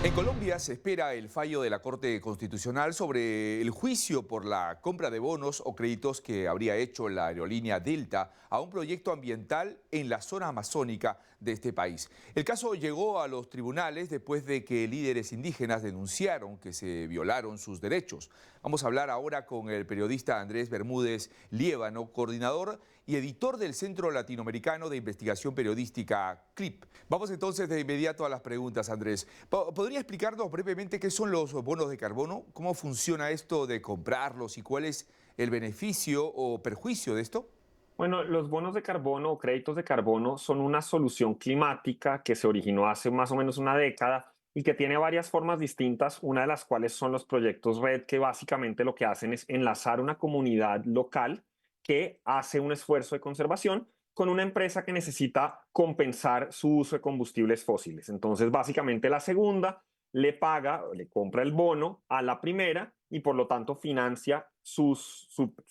En Colombia se espera el fallo de la Corte Constitucional sobre el juicio por la compra de bonos o créditos que habría hecho la aerolínea Delta a un proyecto ambiental en la zona amazónica de este país. El caso llegó a los tribunales después de que líderes indígenas denunciaron que se violaron sus derechos. Vamos a hablar ahora con el periodista Andrés Bermúdez Liévano, coordinador y editor del Centro Latinoamericano de Investigación Periodística, CLIP. Vamos entonces de inmediato a las preguntas, Andrés. ¿Podría explicarnos brevemente qué son los bonos de carbono? ¿Cómo funciona esto de comprarlos y cuál es el beneficio o perjuicio de esto? Bueno, los bonos de carbono o créditos de carbono son una solución climática que se originó hace más o menos una década y que tiene varias formas distintas, una de las cuales son los proyectos RED, que básicamente lo que hacen es enlazar una comunidad local que hace un esfuerzo de conservación con una empresa que necesita compensar su uso de combustibles fósiles. Entonces, básicamente la segunda le paga, le compra el bono a la primera y por lo tanto financia su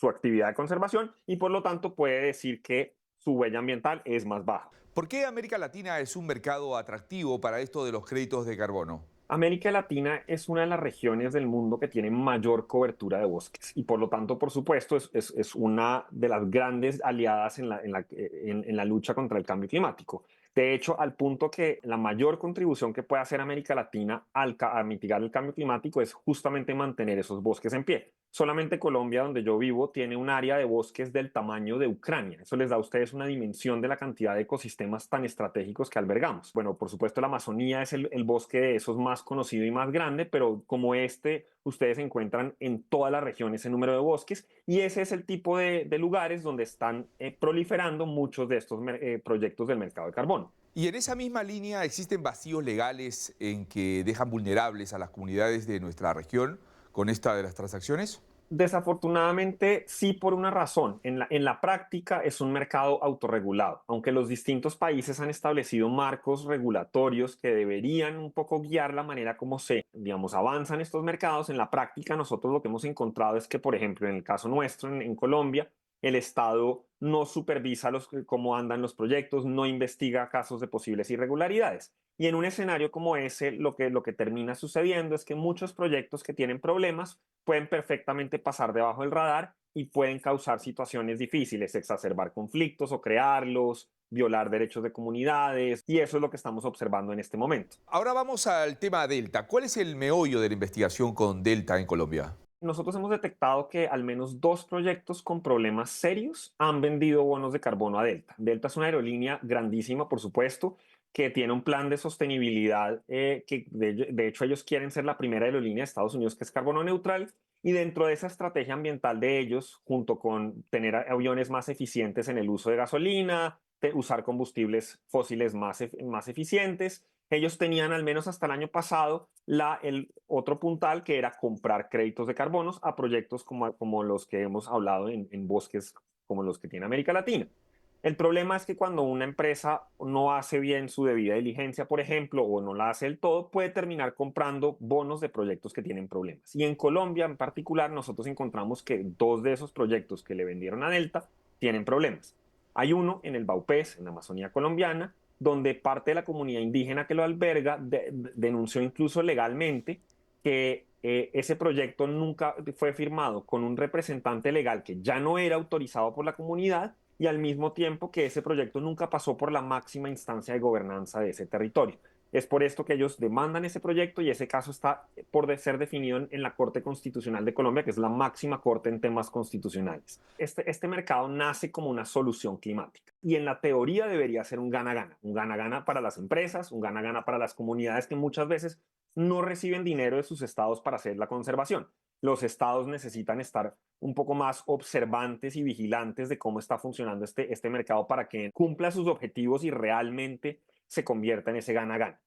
actividad de conservación y por lo tanto puede decir que su huella ambiental es más baja. ¿Por qué América Latina es un mercado atractivo para esto de los créditos de carbono? América Latina es una de las regiones del mundo que tiene mayor cobertura de bosques y por lo tanto, por supuesto, es una de las grandes aliadas en la lucha contra el cambio climático. De hecho, al punto que la mayor contribución que puede hacer América Latina a mitigar el cambio climático es justamente mantener esos bosques en pie. Solamente Colombia, donde yo vivo, tiene un área de bosques del tamaño de Ucrania. Eso les da a ustedes una dimensión de la cantidad de ecosistemas tan estratégicos que albergamos. Bueno, por supuesto, la Amazonía es el bosque de esos más conocido y más grande, pero como este, ustedes encuentran en toda la región ese número de bosques y ese es el tipo de lugares donde están proliferando muchos de estos proyectos del mercado de carbono. Y en esa misma línea existen vacíos legales en que dejan vulnerables a las comunidades de nuestra región con esta de las transacciones. Desafortunadamente, sí, por una razón. En la práctica es un mercado autorregulado, aunque los distintos países han establecido marcos regulatorios que deberían un poco guiar la manera como se, digamos, avanzan estos mercados. En la práctica, nosotros lo que hemos encontrado es que, por ejemplo, en el caso nuestro, en Colombia, el Estado no supervisa cómo andan los proyectos, no investiga casos de posibles irregularidades. Y en un escenario como ese, lo que termina sucediendo es que muchos proyectos que tienen problemas pueden perfectamente pasar debajo del radar y pueden causar situaciones difíciles, exacerbar conflictos o crearlos, violar derechos de comunidades, y eso es lo que estamos observando en este momento. Ahora vamos al tema Delta. ¿Cuál es el meollo de la investigación con Delta en Colombia? Nosotros hemos detectado que al menos dos proyectos con problemas serios han vendido bonos de carbono a Delta. Delta es una aerolínea grandísima, por supuesto, que tiene un plan de sostenibilidad que de hecho ellos quieren ser la primera aerolínea de Estados Unidos que es carbono neutral y dentro de esa estrategia ambiental de ellos, junto con tener aviones más eficientes en el uso de gasolina, usar combustibles fósiles más eficientes, ellos tenían al menos hasta el año pasado el otro puntal que era comprar créditos de carbonos a proyectos como los que hemos hablado en bosques como los que tiene América Latina. El problema es que cuando una empresa no hace bien su debida diligencia, por ejemplo, o no la hace del todo, puede terminar comprando bonos de proyectos que tienen problemas. Y en Colombia en particular, nosotros encontramos que dos de esos proyectos que le vendieron a Delta tienen problemas. Hay uno en el Baupés, en la Amazonía colombiana, donde parte de la comunidad indígena que lo alberga denunció incluso legalmente que ese proyecto nunca fue firmado con un representante legal que ya no era autorizado por la comunidad y al mismo tiempo que ese proyecto nunca pasó por la máxima instancia de gobernanza de ese territorio. Es por esto que ellos demandan ese proyecto y ese caso está por ser definido en la Corte Constitucional de Colombia, que es la máxima corte en temas constitucionales. Este mercado nace como una solución climática y en la teoría debería ser un gana-gana para las empresas, un gana-gana para las comunidades que muchas veces no reciben dinero de sus estados para hacer la conservación. Los estados necesitan estar un poco más observantes y vigilantes de cómo está funcionando este mercado para que cumpla sus objetivos y realmente se convierta en ese gana-gana.